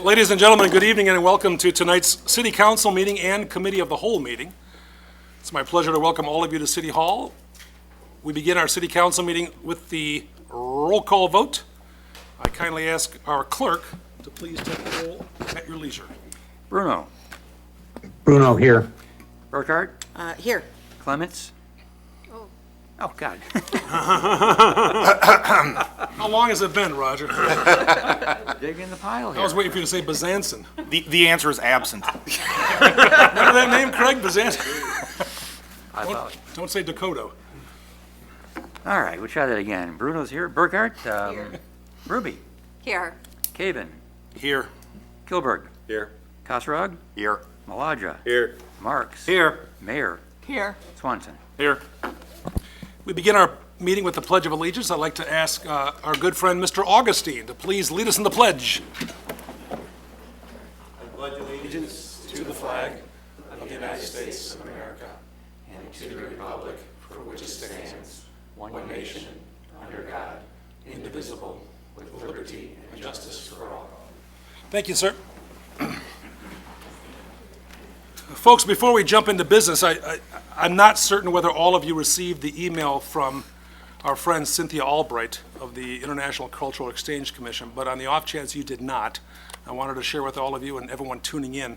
Ladies and gentlemen, good evening and welcome to tonight's City Council meeting and Committee of the Whole meeting. It's my pleasure to welcome all of you to City Hall. We begin our City Council meeting with the roll call vote. I kindly ask our clerk to please take the roll at your leisure. Bruno. Bruno here. Burkhart. Here. Clements. Oh, God. How long has it been, Roger? Dig in the pile here. I was waiting for you to say Bazanson. The answer is absent. Remember that name, Craig? Bazanson? I thought. Don't say Dakota. All right, we'll try that again. Bruno's here. Burkhart. Here. Ruby. Here. Caven. Here. Kilberg. Here. Kosrog. Here. Maladra. Here. Marks. Here. Mayor. Here. Swanson. Here. We begin our meeting with the Pledge of Allegiance. I'd like to ask our good friend, Mr. Augustine, to please lead us in the pledge. I pledge allegiance to the flag of the United States of America and to the republic for which it stands, one nation, under God, indivisible, with liberty and justice for all. Thank you, sir. Folks, before we jump into business, I'm not certain whether all of you received the email from our friend Cynthia Albright of the International Cultural Exchange Commission, but on the off chance you did not, I wanted to share with all of you and everyone tuning in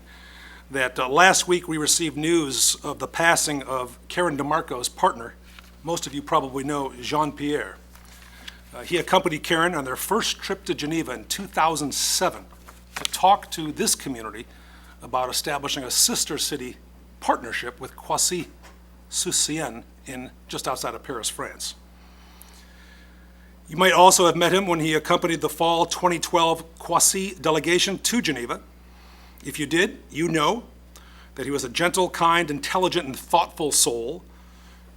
that last week we received news of the passing of Karen DeMarco's partner. Most of you probably know Jean-Pierre. He accompanied Karen on their first trip to Geneva in 2007 to talk to this community about establishing a sister city partnership with Croissy-sur-Sienne in just outside of Paris, France. You might also have met him when he accompanied the fall 2012 Croissy delegation to Geneva. If you did, you know that he was a gentle, kind, intelligent, and thoughtful soul.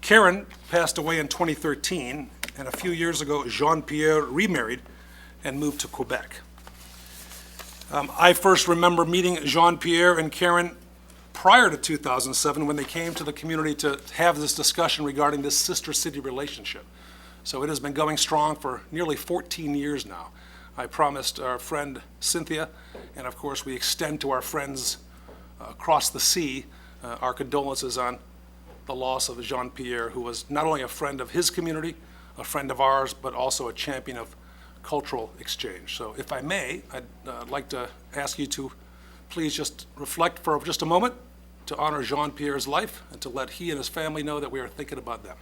Karen passed away in 2013, and a few years ago, Jean-Pierre remarried and moved to Quebec. I first remember meeting Jean-Pierre and Karen prior to 2007 when they came to the community to have this discussion regarding this sister city relationship. So it has been going strong for nearly 14 years now. I promised our friend Cynthia, and of course we extend to our friends across the sea our condolences on the loss of Jean-Pierre, who was not only a friend of his community, a friend of ours, but also a champion of cultural exchange. So if I may, I'd like to ask you to please just reflect for just a moment to honor Jean-Pierre's life and to let he and his family know that we are thinking about them.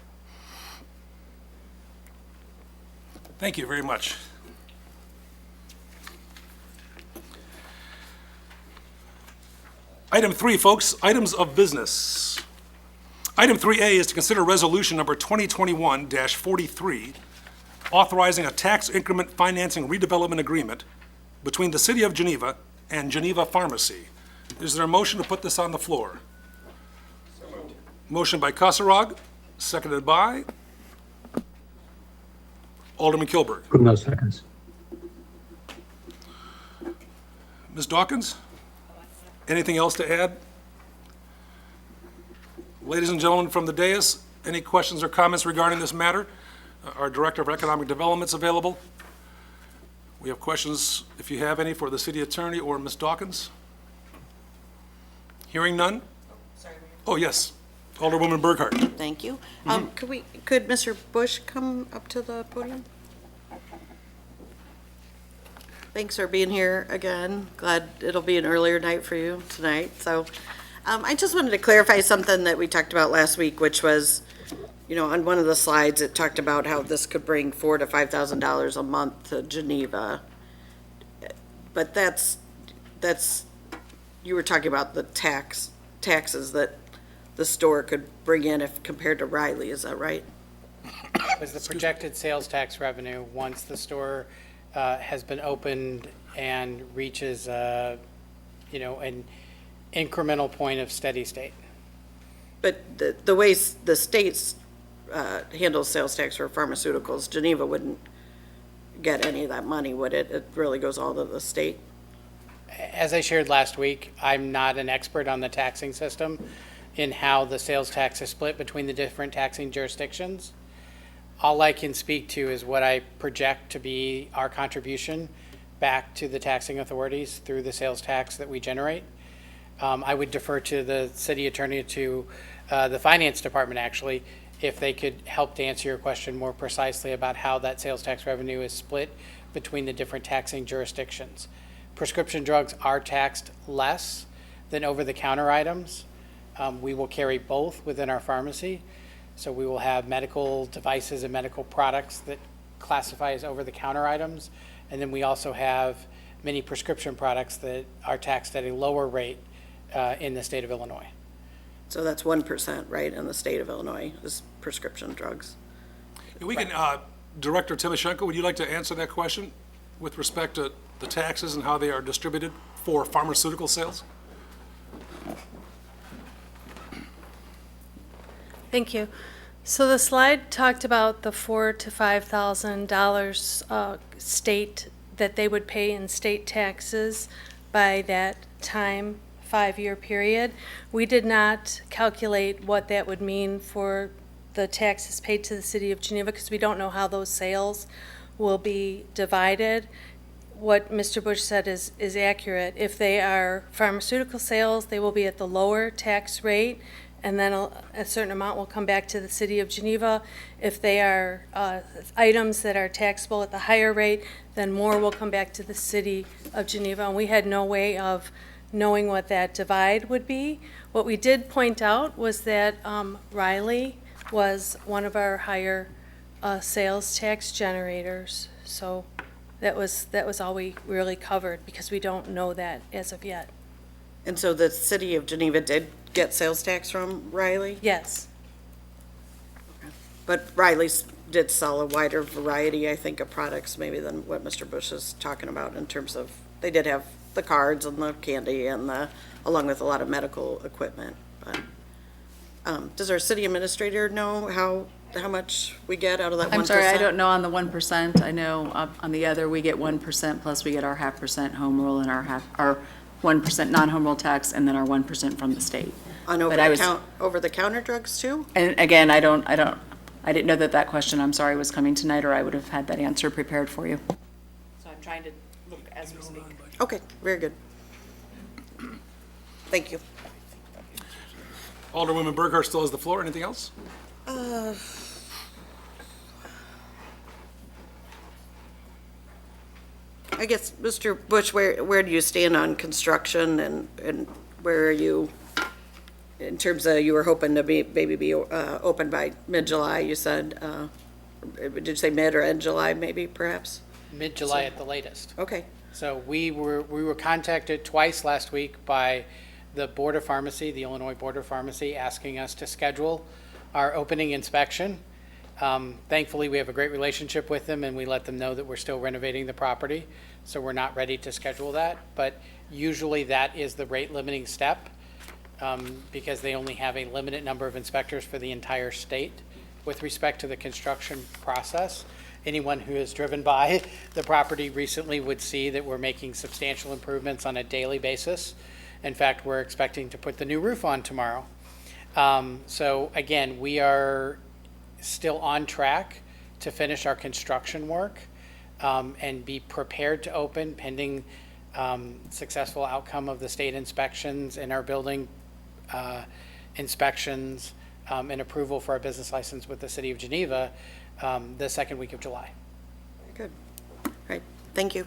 Thank you very much. Item 3, folks, items of business. Item 3A is to consider resolution number 2021-43, authorizing a tax increment financing redevelopment agreement between the City of Geneva and Geneva Pharmacy. Is there a motion to put this on the floor? So moved. Motion by Kosrog, seconded by Alderman Kilberg. Bruno seconds. Ms. Dawkins, anything else to add? Ladies and gentlemen from the dais, any questions or comments regarding this matter? Our Director of Economic Development is available. We have questions, if you have any, for the City Attorney or Ms. Dawkins. Hearing none? Oh, yes. Alderwoman Burkhart. Thank you. Could Mr. Bush come up to the podium? Thanks for being here again. Glad it'll be an earlier night for you tonight. So I just wanted to clarify something that we talked about last week, which was, you know, on one of the slides, it talked about how this could bring $4,000 to $5,000 a month to Geneva. But that's, you were talking about the taxes that the store could bring in if compared to Riley, is that right? Was the projected sales tax revenue once the store has been opened and reaches, an incremental point of steady state. But the way the states handles sales tax for pharmaceuticals, Geneva wouldn't get any of that money, would it? It really goes all to the state? As I shared last week, I'm not an expert on the taxing system in how the sales tax is split between the different taxing jurisdictions. All I can speak to is what I project to be our contribution back to the taxing authorities through the sales tax that we generate. I would defer to the city attorney, to the finance department, actually, if they could help to answer your question more precisely about how that sales tax revenue is split between the different taxing jurisdictions. Prescription drugs are taxed less than over-the-counter items. We will carry both within our pharmacy. So we will have medical devices and medical products that classify as over-the-counter items. And then we also have many prescription products that are taxed at a lower rate in the state of Illinois. So that's 1%, right, in the state of Illinois, is prescription drugs. We can, Director Timoshenko, would you like to answer that question with respect to the taxes and how they are distributed for pharmaceutical sales? Thank you. So the slide talked about the $4,000 to $5,000 state that they would pay in state taxes by that time, 5-year period. We did not calculate what that would mean for the taxes paid to the city of Geneva because we don't know how those sales will be divided. What Mr. Bush said is accurate. If they are pharmaceutical sales, they will be at the lower tax rate, and then a certain amount will come back to the city of Geneva. If they are items that are taxable at the higher rate, then more will come back to the city of Geneva. And we had no way of knowing what that divide would be. What we did point out was that Riley was one of our higher sales tax generators. So that was all we really covered because we don't know that as of yet. And so the city of Geneva did get sales tax from Riley? Yes. But Riley's did sell a wider variety, I think, of products maybe than what Mr. Bush is talking about in terms of, they did have the cards and the candy and along with a lot of medical equipment. But, does our city administrator know how much we get out of that 1%? I'm sorry, I don't know on the 1%. I know on the other, we get 1%, plus we get our 0.5% home rule and our 1% non-home rule tax, and then our 1% from the state. On over-the-counter drugs too? And again, I didn't know that question, I'm sorry, was coming tonight, or I would have had that answer prepared for you. So I'm trying to look as we speak. Okay, very good. Thank you. Alderwoman Burghardt still has the floor. Anything else? I guess, Mr. Bush, where do you stand on construction and where are you in terms of, you were hoping to maybe be open by mid-July, you said, did you say mid or end July maybe perhaps? Mid-July at the latest. Okay. So we were contacted twice last week by the Board of Pharmacy, the Illinois Board of Pharmacy, asking us to schedule our opening inspection. Thankfully, we have a great relationship with them, and we let them know that we're still renovating the property, so we're not ready to schedule that. But usually that is the rate limiting step because they only have a limited number of inspectors for the entire state with respect to the construction process. Anyone who has driven by the property recently would see that we're making substantial improvements on a daily basis. In fact, we're expecting to put the new roof on tomorrow. So again, we are still on track to finish our construction work and be prepared to open pending successful outcome of the state inspections and our building inspections and approval for our business license with the city of Geneva the second week of July. Very good. All right. Thank you.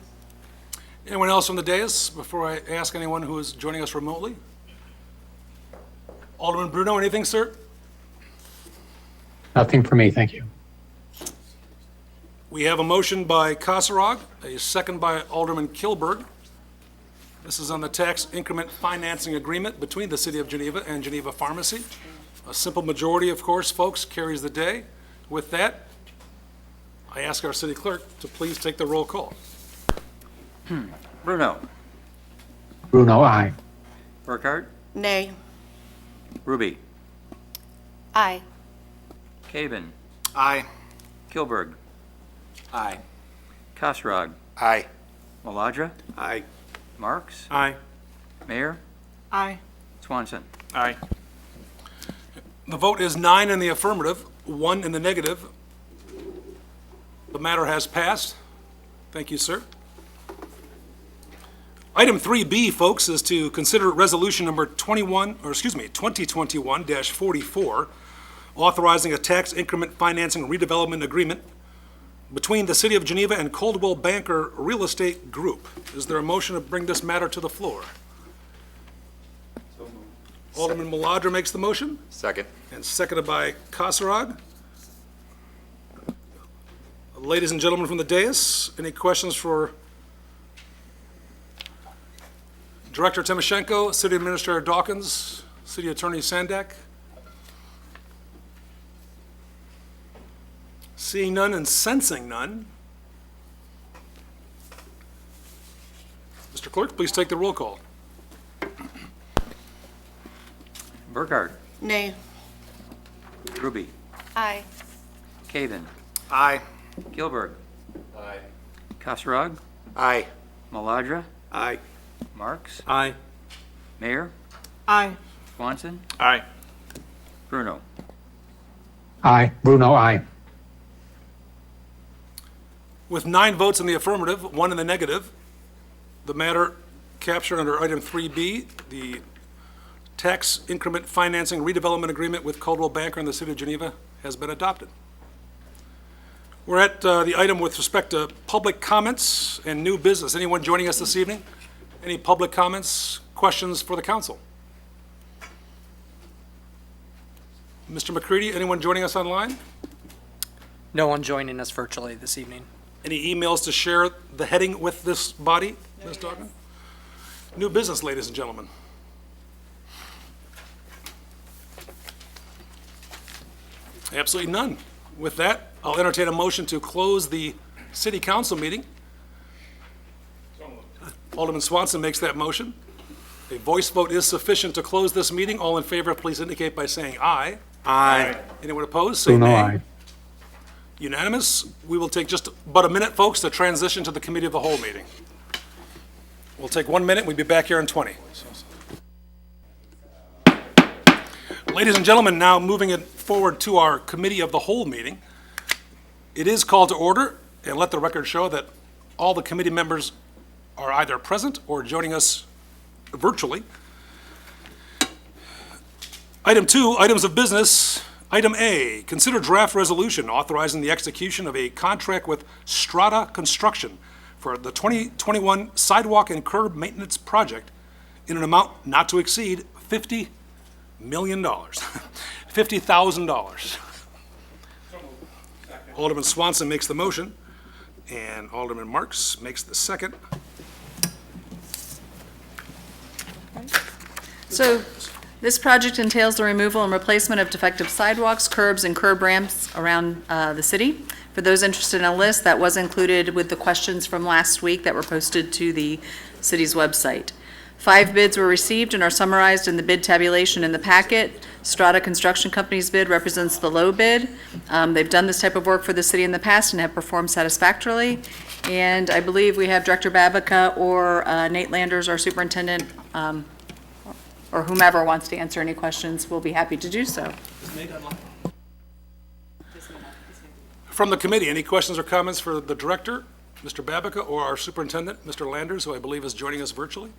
Anyone else from the dais before I ask anyone who is joining us remotely? Alderman Bruno, anything, sir? Nothing for me, thank you. We have a motion by Kasserag, a second by Alderman Kilberg. This is on the tax increment financing agreement between the City of Geneva and Geneva Pharmacy. A simple majority, of course, folks, carries the day. With that, I ask our city clerk to please take the roll call. Bruno, Bruno, aye. Burkhart, Nay. Ruby, Aye. Caven, Aye. Kilberg, Aye. Kasserag, Aye. Maladra, Aye. Marks, Aye. Mayor, Aye. Swanson. Aye. The vote is 9 in the affirmative, 1 in the negative. The matter has passed. Thank you, sir. Item 3B, folks, is to consider resolution number 2021-44, authorizing a tax increment financing redevelopment agreement between the City of Geneva and Coldwell Banker Real Estate Group. Is there a motion to bring this matter to the floor? Alderman Maladra makes the motion, Second. and seconded by Kasserag. Ladies and gentlemen from the dais, any questions for Director Timoshenko, City Administrator Dawkins, City Attorney Sandak? Seeing none and sensing none. Mr. Clerk, please take the roll call. Burkhart, Nay. Ruby, Aye. Caven, Aye. Gilbert, Aye. Kasserag, Aye. Maladra, Aye. Marks, Aye. Mayor, Aye. Swanson, Aye. Bruno. Aye. Bruno, aye. With 9 votes in the affirmative, 1 in the negative, the matter captured under item 3B, the tax increment financing redevelopment agreement with Coldwell Banker and the City of Geneva, has been adopted. We're at the item with respect to public comments and new business. Anyone joining us this evening? Any public comments, questions for the council? Mr. McCready, anyone joining us online? No one joining us virtually this evening. Any emails to share the heading with this body, Ms. Dawkins? New business, ladies and gentlemen. Absolutely none. With that, I'll entertain a motion to close the city council meeting. Alderman Swanson makes that motion. A voice vote is sufficient to close this meeting. All in favor, please indicate by saying aye. Aye. Anyone opposed, say Bruno, nay. aye. Unanimous. We will take just about a minute, folks, to transition to the committee of the whole meeting. We'll take 1 minute. We'll be back here in 20. Ladies and gentlemen, now moving it forward to our committee of the whole meeting. It is called to order, and let the record show that all the committee members are either present or joining us virtually. Item 2, items of business. Item A, consider draft resolution authorizing the execution of a contract with Strata Construction for the 2021 sidewalk and curb maintenance project in an amount not to exceed $50 million, $50,000. Alderman Swanson makes the motion, and Alderman Marks makes the second. So this project entails the removal and replacement of defective sidewalks, curbs, and curb ramps around the city. For those interested in a list, that was included with the questions from last week that were posted to the city's website. 5 bids were received and are summarized in the bid tabulation in the packet. Strata Construction Company's bid represents the low bid. They've done this type of work for the city in the past and have performed satisfactorily. And I believe we have Director Babica or Nate Landers, our superintendent, or whomever wants to answer any questions, we'll be happy to do so. From the committee, any questions or comments for the director, Mr. Babica, or our superintendent, Mr. Landers, who I believe is joining us virtually?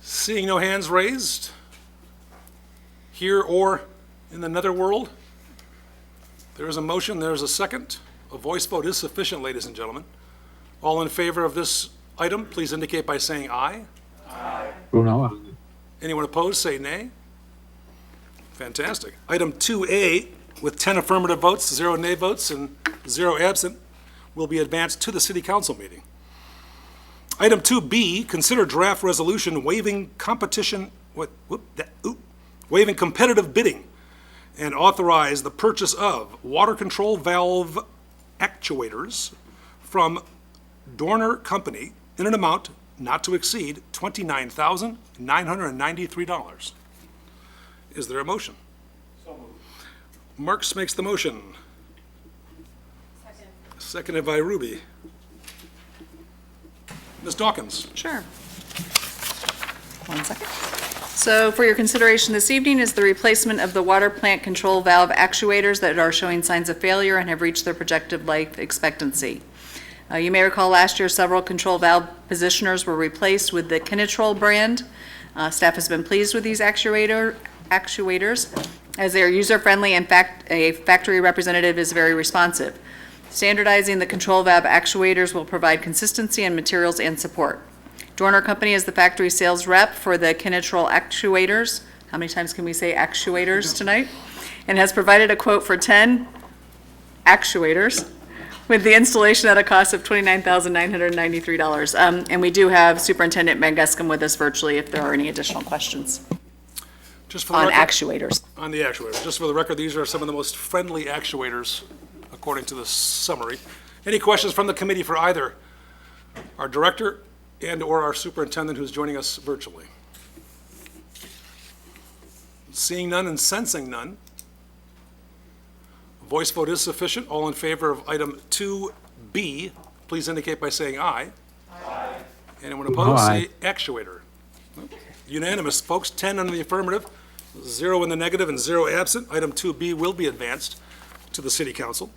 Seeing no hands raised, here or in the netherworld, there is a motion, there is a second. A voice vote is sufficient, ladies and gentlemen. All in favor of this item, please indicate by saying aye. Bruno, aye. Anyone opposed, say nay. Fantastic. Item 2A, with 10 affirmative votes, 0 nay votes, and 0 absent, will be advanced to the city council meeting. Item 2B, consider draft resolution waiving waiving competitive bidding and authorize the purchase of water control valve actuators from Dorner Company in an amount not to exceed $29,993. Is there a motion? So moved. Marks makes the motion. Second. Seconded by Ruby. Ms. Dawkins. Sure. 1 second. So for your consideration this evening is the replacement of the water plant control valve actuators that are showing signs of failure and have reached their projected life expectancy. You may recall last year, several control valve positioners were replaced with the Kinitrol brand. Staff has been pleased with these actuators, as they are user-friendly and a factory representative is very responsive. Standardizing the control valve actuators will provide consistency in materials and support. Dorner Company is the factory sales rep for the Kinitrol actuators. How many times can we say actuators tonight? And has provided a quote for 10 actuators with the installation at a cost of $29,993. And we do have Superintendent Van Gescam with us virtually if there are any additional questions Just for the on record, actuators. on the actuators. Just for the record, these are some of the most friendly actuators, according to the summary. Any questions from the committee for either our director and/or our superintendent who's joining us virtually? Seeing none and sensing none. Voice vote is sufficient. All in favor of item 2B, please indicate by saying aye. Aye. Anyone opposed, Aye. say actuator. Unanimous, folks. 10 in the affirmative, 0 in the negative, and 0 absent. Item 2B will be advanced to the City Council.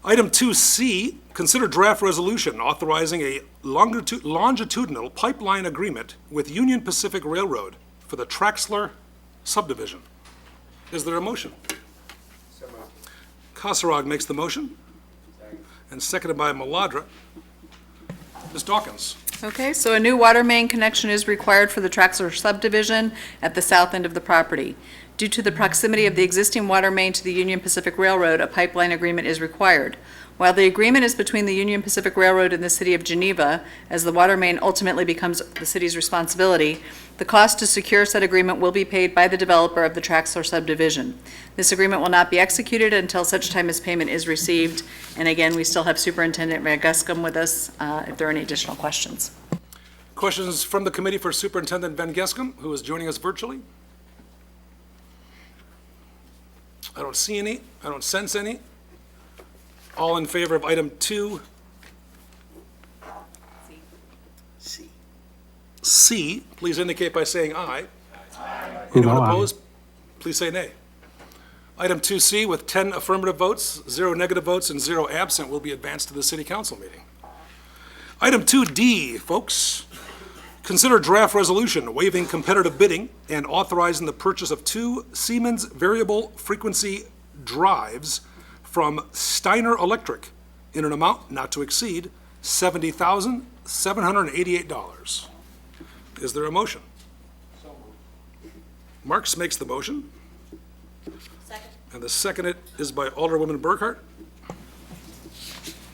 Item 2C, consider draft resolution authorizing a longitudinal pipeline agreement with Union Pacific Railroad for the Traxler subdivision. Is there a motion? Kasserag makes the motion, and seconded by Maladra. Ms. Dawkins. Okay, so a new water main connection is required for the Traxler subdivision at the south end of the property. Due to the proximity of the existing water main to the Union Pacific Railroad, a pipeline agreement is required. While the agreement is between the Union Pacific Railroad and the City of Geneva, as the water main ultimately becomes the city's responsibility, the cost to secure said agreement will be paid by the developer of the Traxler subdivision. This agreement will not be executed until such time as payment is received. And again, we still have Superintendent Van Gescam with us if there are any additional questions. Questions from the committee for Superintendent Van Gescam, who is joining us virtually? I don't see any. I don't sense any. All in favor of item 2? C, please indicate by saying aye. Anyone Bruno, aye. opposed, please say nay. Item 2C, with 10 affirmative votes, 0 negative votes, and 0 absent, will be advanced to the City Council meeting. Item 2D, folks. Consider draft resolution waiving competitive bidding and authorizing the purchase of 2 Siemens variable frequency drives from Steiner Electric in an amount not to exceed $70,788. Is there a motion? Marks makes the motion. Second. And the second is by Alderwoman Burkhart.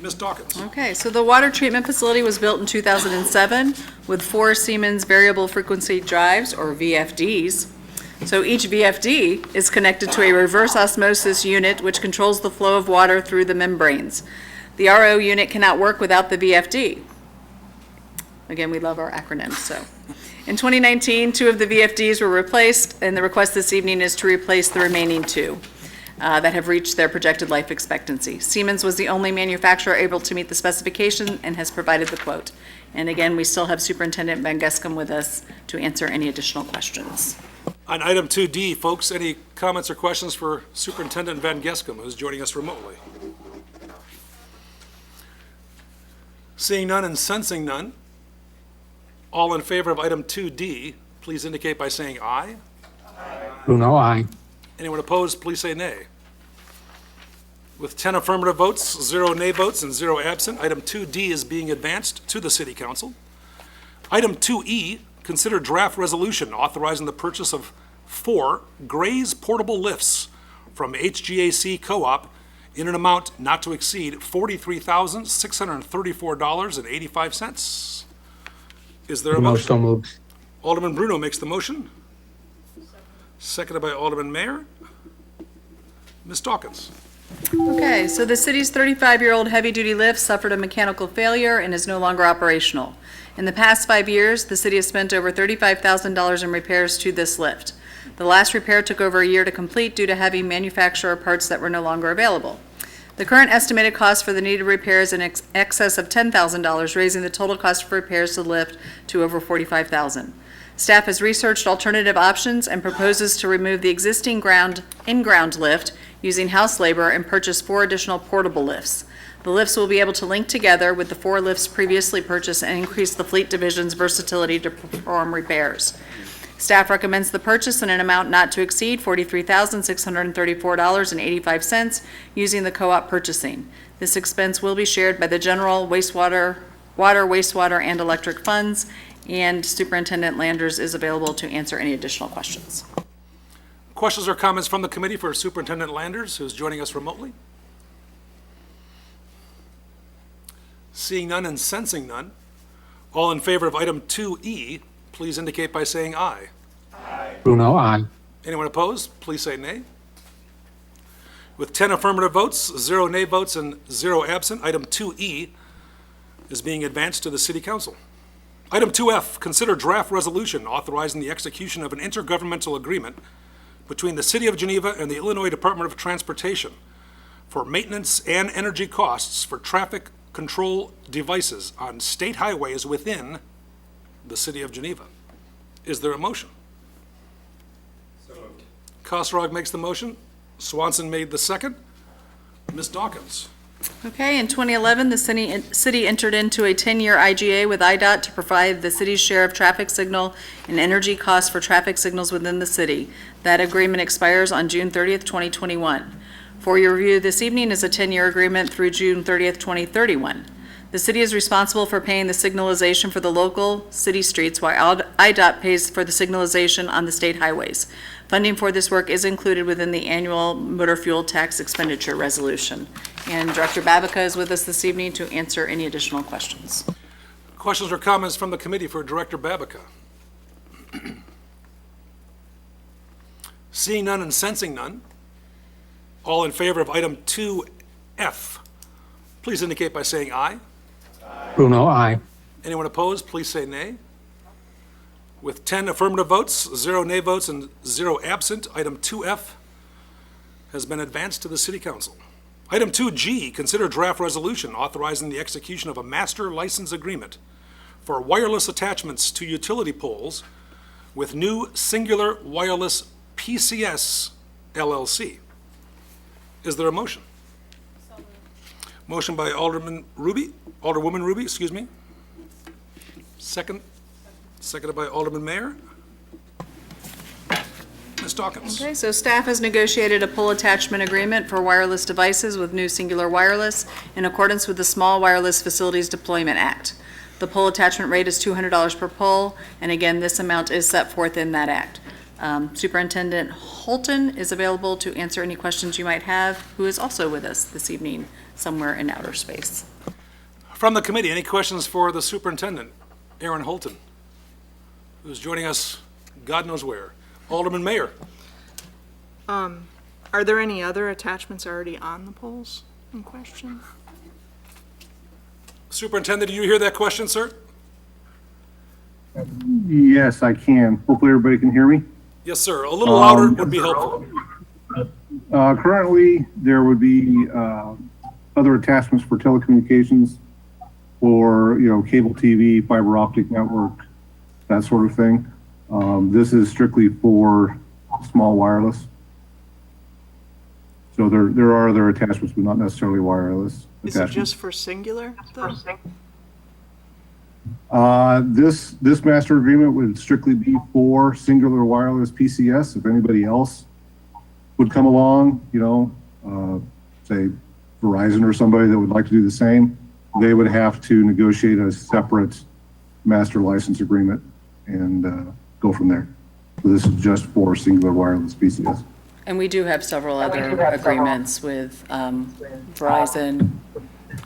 Ms. Dawkins. Okay, so the water treatment facility was built in 2007 with 4 Siemens variable frequency drives, or VFDs. So each VFD is connected to a reverse osmosis unit which controls the flow of water through the membranes. The RO unit cannot work without the VFD. Again, we love our acronyms, so. In 2019, 2 of the VFDs were replaced, and the request this evening is to replace the remaining 2 that have reached their projected life expectancy. Siemens was the only manufacturer able to meet the specification and has provided the quote. And again, we still have Superintendent Van Gescam with us to answer any additional questions. On item 2D, folks, any comments or questions for Superintendent Van Gescam, who's joining us remotely? Seeing none and sensing none, all in favor of item 2D, please indicate by saying aye. Bruno, aye. Anyone opposed, please say nay. With 10 affirmative votes, 0 nay votes, and 0 absent, item 2D is being advanced to the City Council. Item 2E, consider draft resolution authorizing the purchase of 4 Gray's portable lifts from HGAC Co-op in an amount not to exceed $43,634.85. Is there a Bruno, motion? so moved. Alderman Bruno makes the motion. Seconded by Alderman Mayer. Ms. Dawkins. Okay, so the city's 35-year-old heavy-duty lift suffered a mechanical failure and is no longer operational. In the past 5 years, the city has spent over $35,000 in repairs to this lift. The last repair took over a year to complete due to heavy manufacturer parts that were no longer available. The current estimated cost for the needed repairs in excess of $10,000, raising the total cost of repairs to the lift to over $45,000. Staff has researched alternative options and proposes to remove the existing in-ground lift using house labor and purchase 4 additional portable lifts. The lifts will be able to link together with the 4 lifts previously purchased and increase the fleet division's versatility to perform repairs. Staff recommends the purchase in an amount not to exceed $43,634.85 using the co-op purchasing. This expense will be shared by the general wastewater, and electric funds, and Superintendent Landers is available to answer any additional questions. Questions or comments from the committee for Superintendent Landers, who's joining us remotely? Seeing none and sensing none, all in favor of item 2E, please indicate by saying aye. Bruno, I. Anyone opposed, please say nay. With 10 affirmative votes, 0 nay votes, and 0 absent, item 2E is being advanced to the City Council. Item 2F, consider draft resolution authorizing the execution of an intergovernmental agreement between the City of Geneva and the Illinois Department of Transportation for maintenance and energy costs for traffic control devices on state highways within the City of Geneva. Is there a motion? So moved. Kosrog makes the motion. Swanson made the second. Ms. Dawkins. Okay, in 2011, the city entered into a 10-year IGA with IDOT to provide the city's share of traffic signal and energy costs for traffic signals within the city. That agreement expires on June 30th, 2021. For your review this evening is a 10-year agreement through June 30th, 2031. The city is responsible for paying the signalization for the local city streets, while IDOT pays for the signalization on the state highways. Funding for this work is included within the annual motor fuel tax expenditure resolution. And Director Babica is with us this evening to answer any additional questions. Questions or comments from the committee for Director Babica? Seeing none and sensing none, all in favor of item 2F, please indicate by saying aye. Bruno, I. Anyone opposed, please say nay. With 10 affirmative votes, 0 nay votes, and 0 absent, item 2F has been advanced to the City Council. Item 2G, consider draft resolution authorizing the execution of a master license agreement for wireless attachments to utility poles with new Singular Wireless PCS LLC. Is there a motion? Motion by Alderwoman Ruby, excuse me. Seconded by Alderman Mayor. Ms. Dawkins. Okay, so staff has negotiated a pole attachment agreement for wireless devices with new Singular Wireless in accordance with the Small Wireless Facilities Deployment Act. The pole attachment rate is $200 per pole, and again, this amount is set forth in that act. Superintendent Holton is available to answer any questions you might have, who is also with us this evening somewhere in outer space. From the committee, any questions for the superintendent, Aaron Holton, who's joining us God knows where. Alderman Mayor. Are there any other attachments already on the poles in question? Superintendent, do you hear that question, sir? Yes, I can. Hopefully everybody can hear me. Yes, sir. A little louder would be helpful. Currently, there would be other attachments for telecommunications or, cable TV, fiber optic network, that sort of thing. This is strictly for small wireless. So there are other attachments, but not necessarily wireless Is it attachments. just for singular, though? This master agreement would strictly be for Singular Wireless PCS. If anybody else would come along, say Verizon or somebody that would like to do the same, they would have to negotiate a separate master license agreement and go from there. So this is just for Singular Wireless PCS. And we do have several other agreements with Verizon.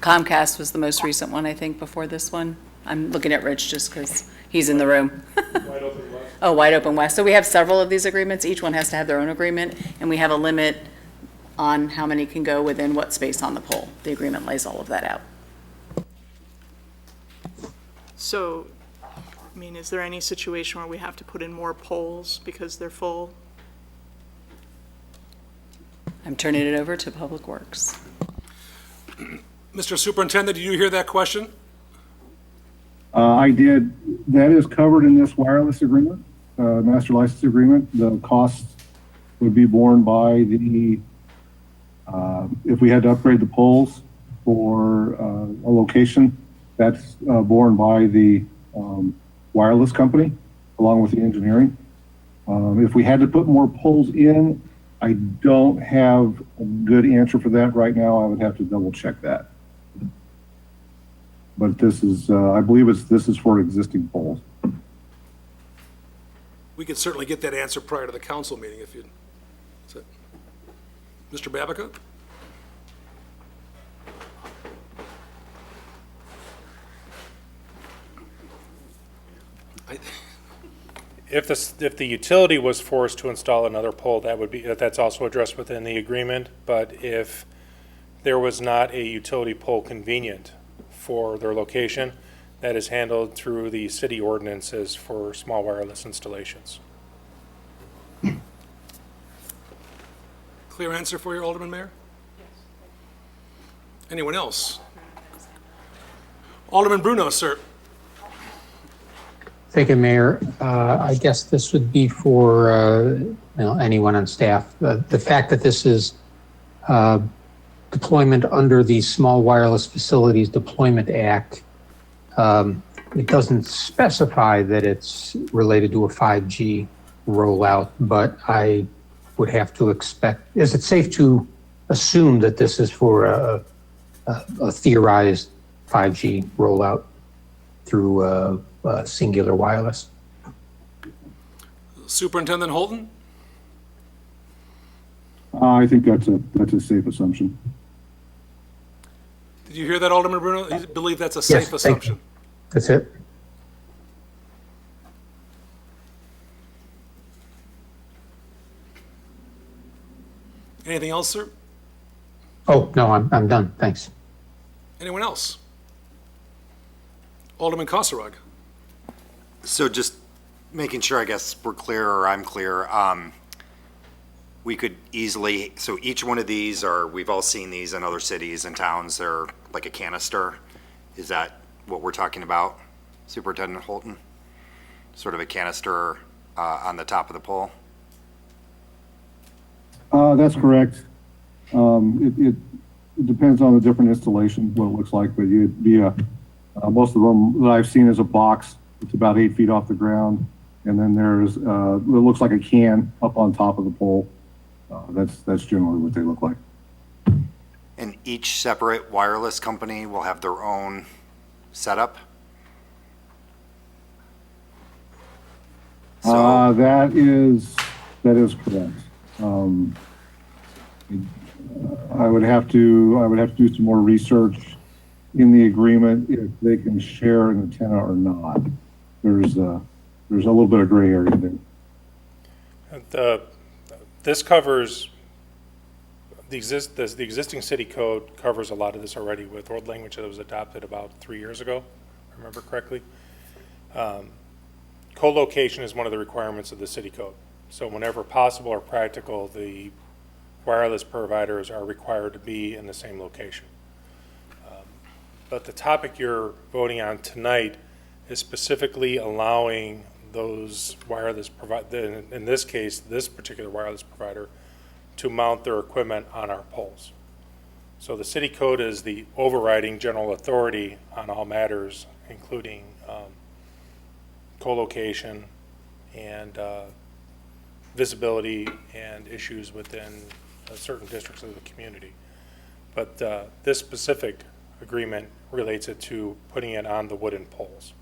Comcast was the most recent one, I think, before this one. I'm looking at Rich just because he's in the room. Wide Open West. Oh, Wide Open West. So we have several of these agreements. Each one has to have their own agreement, and we have a limit on how many can go within what space on the pole. The agreement lays all of that out. So, is there any situation where we have to put in more poles because they're full? I'm turning it over to Public Works. Mr. Superintendent, did you hear that question? I did. That is covered in this wireless agreement, master license agreement. The costs would be borne by the, if we had to upgrade the poles for a location that's borne by the wireless company, along with the engineering. If we had to put more poles in, I don't have a good answer for that right now. I would have to double check that. But this is, I believe this is for existing poles. We could certainly get that answer prior to the council meeting if you, Mr. Babica? If the utility was forced to install another pole, that's also addressed within the agreement. But if there was not a utility pole convenient for their location, that is handled through the city ordinances for small wireless installations. Clear answer for you, Alderman Mayor? Anyone else? Alderman Bruno, sir. Thank you, Mayor. I guess this would be for anyone on staff. The fact that this is deployment under the Small Wireless Facilities Deployment Act, it doesn't specify that it's related to a 5G rollout, but I would have to expect, is it safe to assume that this is for a theorized 5G rollout through Singular Wireless? Superintendent Holton? I think that's a safe assumption. Did you hear that, Alderman Bruno? You believe that's a Yes, safe thank you. assumption? That's it. Anything else, sir? Oh, no, I'm done. Thanks. Anyone else? Alderman Kosarog? So just making sure, I guess, we're clear, or I'm clear, we could easily, so each one of these are, we've all seen these in other cities and towns, they're like a canister. Is that what we're talking about, Superintendent Holton? Sort of a canister on the top of the pole? That's correct. It depends on the different installation, what it looks like, but you'd be most of them that I've seen is a box. It's about 8 feet off the ground. And then there's, it looks like a can up on top of the pole. That's generally what they look like. And each separate wireless company will have their own setup? That is correct. I would have to do some more research in the agreement if they can share an antenna or not. There's a little bit of gray area there. This covers, the existing city code covers a lot of this already with old language that was adopted about 3 years ago, if I remember correctly. Co-location is one of the requirements of the city code. So whenever possible or practical, the wireless providers are required to be in the same location. But the topic you're voting on tonight is specifically allowing those wireless in this case, this particular wireless provider, to mount their equipment on our poles. So the city code is the overriding general authority on all matters, including co-location and visibility and issues within certain districts of the community. But this specific agreement relates it to putting it on the wooden poles.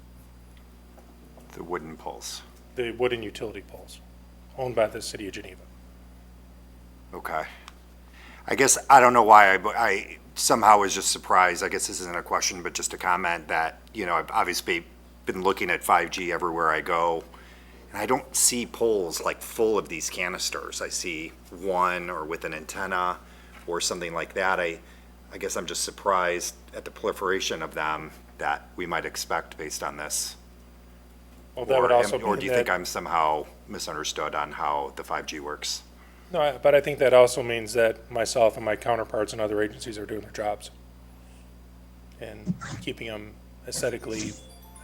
The wooden poles. The wooden utility poles, owned by the city of Geneva. Okay. I guess, I don't know why, but I somehow was just surprised, I guess this isn't a question, but just a comment that, I've obviously been looking at 5G everywhere I go, and I don't see poles like full of these canisters. I see one or with an antenna or something like that. I guess I'm just surprised at the proliferation of them that we might expect based on this. Well, that would also Or mean do you think I'm somehow misunderstood on how the 5G works? No, but I think that also means that myself and my counterparts in other agencies are doing their jobs and keeping them aesthetically,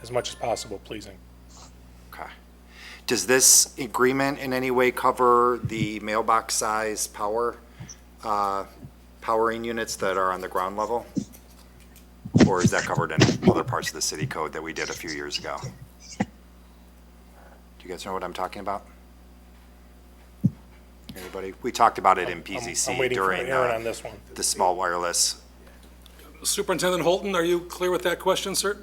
as much as possible, pleasing. Okay. Does this agreement in any way cover the mailbox size powering units that are on the ground level? Or is that covered in other parts of the city code that we did a few years ago? Do you guys know what I'm talking about? Anybody? We talked about it in I'm PZC waiting for during Aaron on this one. the small wireless. Superintendent Holton, are you clear with that question, sir?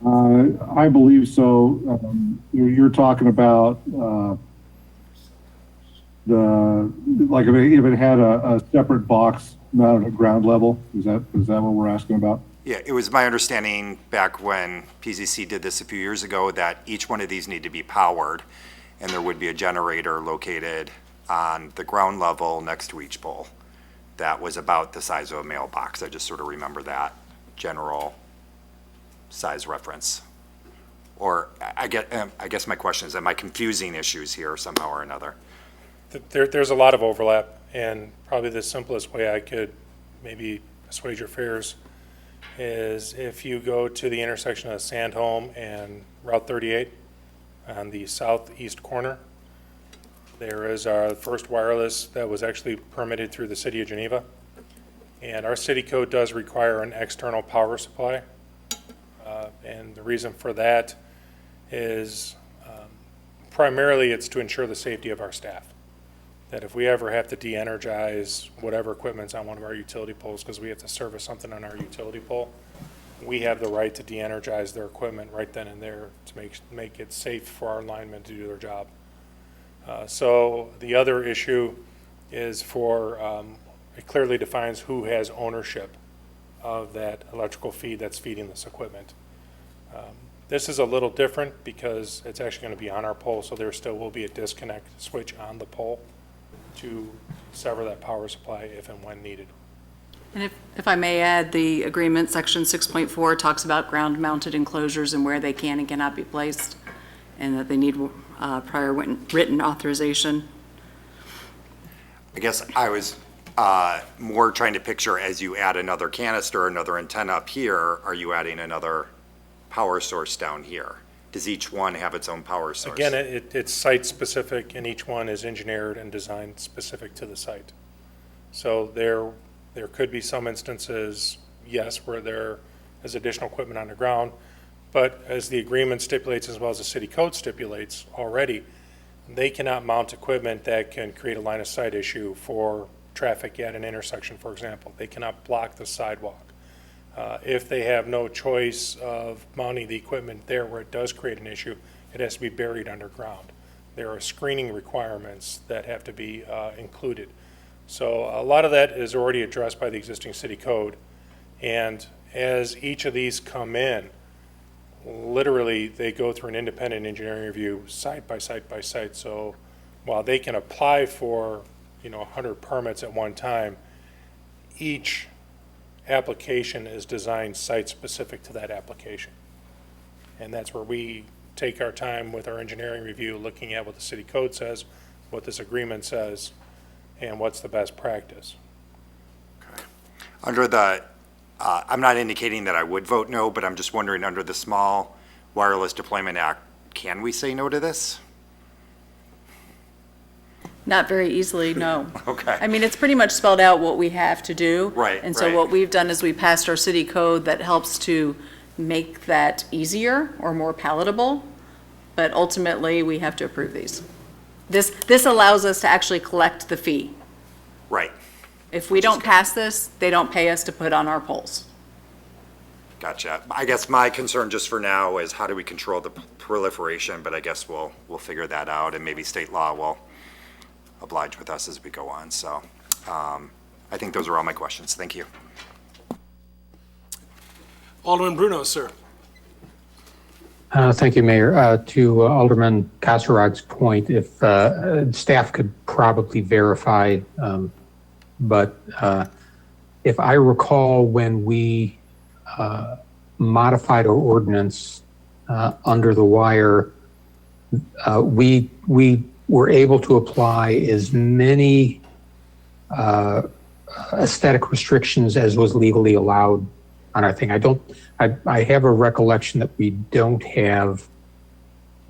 I believe so. You're talking about like if it had a separate box mounted at ground level. Is that what we're asking about? Yeah, it was my understanding back when PZC did this a few years ago that each one of these need to be powered, and there would be a generator located on the ground level next to each pole. That was about the size of a mailbox. I just sort of remember that general size reference. Or I guess my question is, am I confusing issues here somehow or another? There's a lot of overlap, and probably the simplest way I could maybe assuage your fears is if you go to the intersection of Sandholm and Route 38 on the southeast corner, there is our first wireless that was actually permitted through the city of Geneva. And our city code does require an external power supply. And the reason for that is primarily it's to ensure the safety of our staff. That if we ever have to de-energize whatever equipment's on one of our utility poles because we have to service something on our utility pole, we have the right to de-energize their equipment right then and there to make it safe for our linemen to do their job. So the other issue is it clearly defines who has ownership of that electrical feed that's feeding this equipment. This is a little different because it's actually going to be on our pole, so there still will be a disconnect switch on the pole to sever that power supply if and when needed. And if I may add, the agreement, section 6.4, talks about ground-mounted enclosures and where they can and cannot be placed, and that they need prior written authorization. I guess I was more trying to picture as you add another canister, another antenna up here, are you adding another power source down here? Does each one have its own power source? Again, it's site-specific, and each one is engineered and designed specific to the site. So there could be some instances, yes, where there is additional equipment on the ground, but as the agreement stipulates, as well as the city code stipulates already, they cannot mount equipment that can create a line of sight issue for traffic at an intersection, for example. They cannot block the sidewalk. If they have no choice of mounting the equipment there where it does create an issue, it has to be buried underground. There are screening requirements that have to be included. So a lot of that is already addressed by the existing city code. And as each of these come in, literally they go through an independent engineering review site by site by site. So while they can apply for 100 permits at one time, each application is designed site-specific to that application. And that's where we take our time with our engineering review, looking at what the city code says, what this agreement says, and what's the best practice. Okay. Under the, I'm not indicating that I would vote no, but I'm just wondering, under the Small Wireless Deployment Act, can we say no to this? Not very easily, no. Okay. I mean, it's pretty much spelled out what we have to do. Right, And so right. what we've done is we passed our city code that helps to make that easier or more palatable, but ultimately, we have to approve these. This allows us to actually collect the fee. Right. If we don't pass this, they don't pay us to put on our poles. Gotcha. I guess my concern just for now is how do we control the proliferation, but I guess we'll figure that out, and maybe state law will oblige with us as we go on. So I think those are all my questions. Thank you. Alderman Bruno, sir. Thank you, Mayor. To Alderman Kasserag's point, if staff could probably verify, but if I recall, when we modified our ordinance under the wire, we were able to apply as many aesthetic restrictions as was legally allowed on our thing. I have a recollection that we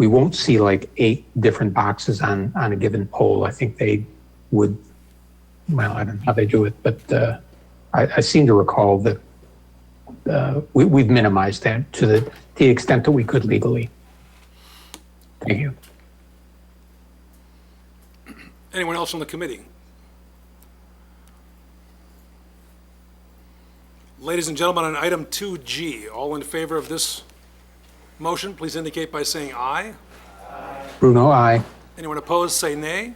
won't see like 8 different boxes on a given pole. I think they would, well, I don't know how they do it, but I seem to recall that we've minimized that to the extent that we could legally. Thank you. Anyone else from the committee? Ladies and gentlemen, on item 2G, all in favor of this motion, please indicate by saying aye. Bruno, aye. Anyone opposed, say nay.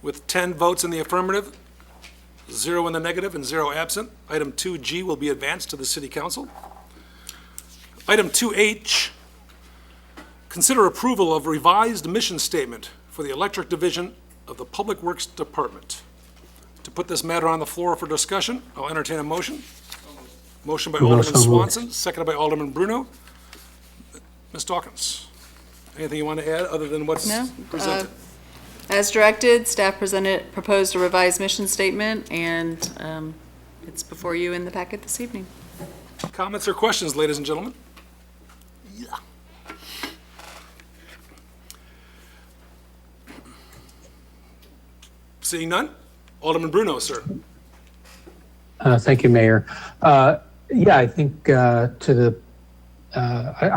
With 10 votes in the affirmative, 0 in the negative, and 0 absent, item 2G will be advanced to the City Council. Item 2H, consider approval of revised mission statement for the Electric Division of the Public Works Department. To put this matter on the floor for discussion, I'll entertain a motion. Motion by Bruno, Alderman so moved. Swanson, seconded by Alderman Bruno. Ms. Dawkins, anything you want to add other than what's No, presented? As directed, staff proposed a revised mission statement, and it's before you in the packet this evening. Comments or questions, ladies and gentlemen? Yeah. Seeing none? Alderman Bruno, sir. Thank you, Mayor. Yeah, I think I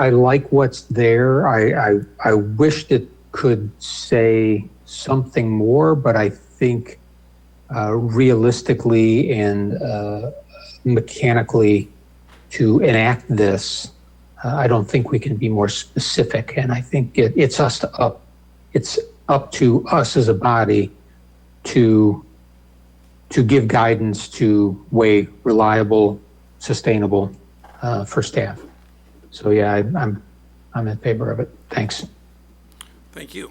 like what's there. I wished it could say something more, but I think realistically and mechanically to enact this, I don't think we can be more specific. And I think it's up to us as a body to give guidance to way reliable, sustainable for staff. So yeah, I'm in favor of it. Thanks. Thank you.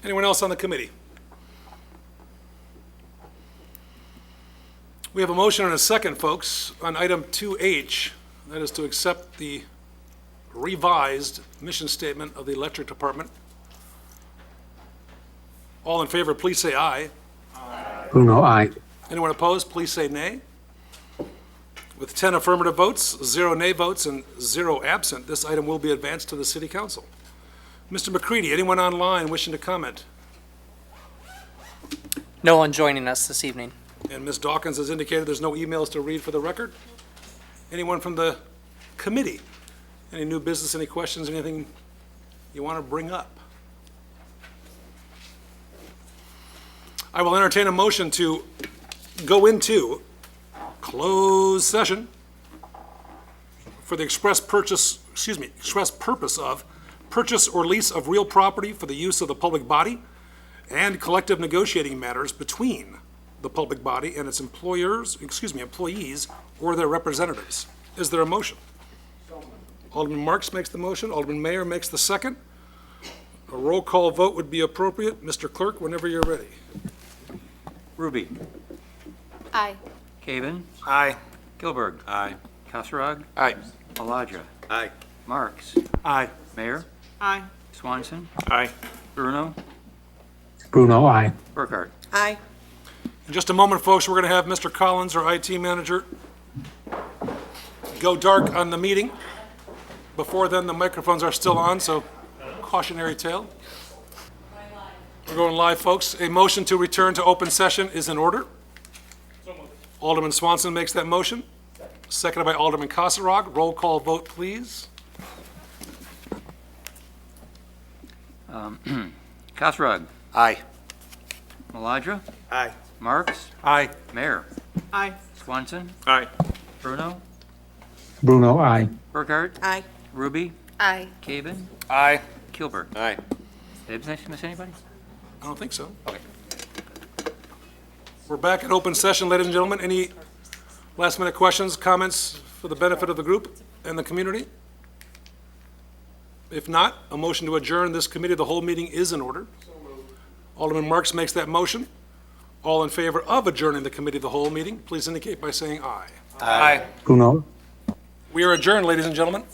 Anyone else on the committee? We have a motion and a second, folks, on item 2H. That is to accept the revised mission statement of the Electric Department. All in favor, please say aye. Bruno, aye. Anyone opposed, please say nay. With 10 affirmative votes, 0 nay votes, and 0 absent, this item will be advanced to the City Council. Mr. McCready, anyone online wishing to comment? No one joining us this evening. And Ms. Dawkins has indicated there's no emails to read for the record. Anyone from the committee? Any new business, any questions, anything you want to bring up? I will entertain a motion to go into closed session for the express purpose of purchase or lease of real property for the use of the public body and collective negotiating matters between the public body and its employees or their representatives. Is there a motion? Alderman Marks makes the motion. Alderman Mayor makes the second. A roll call vote would be appropriate. Mr. Clerk, whenever you're ready. Ruby. Aye. Caven. Aye. Gilberg. Aye. Kasserag. Aye. Maladra. Aye. Marks. Aye. Mayor. Aye. Swanson. Aye. Bruno. Bruno, aye. Burkhart. Aye. In just a moment, folks, we're going to have Mr. Collins, our IT manager, go dark on the meeting. Before then, the microphones are still on, so cautionary tale. We're going live, folks. A motion to return to open session is in order. Alderman Swanson makes that motion, seconded by Alderman Kasserag. Roll call vote, please. Kasserag. Aye. Maladra. Aye. Marks. Aye. Mayor. Aye. Swanson. Aye. Bruno. Bruno, aye. Burkhart. Aye. Ruby. Aye. Caven. Aye. Kilburg. Aye. Did I miss anybody? I don't think so. Okay. We're back in open session, ladies and gentlemen. Any last-minute questions, comments for the benefit of the group and the community? If not, a motion to adjourn this committee of the whole meeting is in order. Alderman Marks makes that motion. All in favor of adjourning the committee of the whole meeting, please indicate by saying aye. Aye. Bruno, We are adjourned, ladies and gentlemen.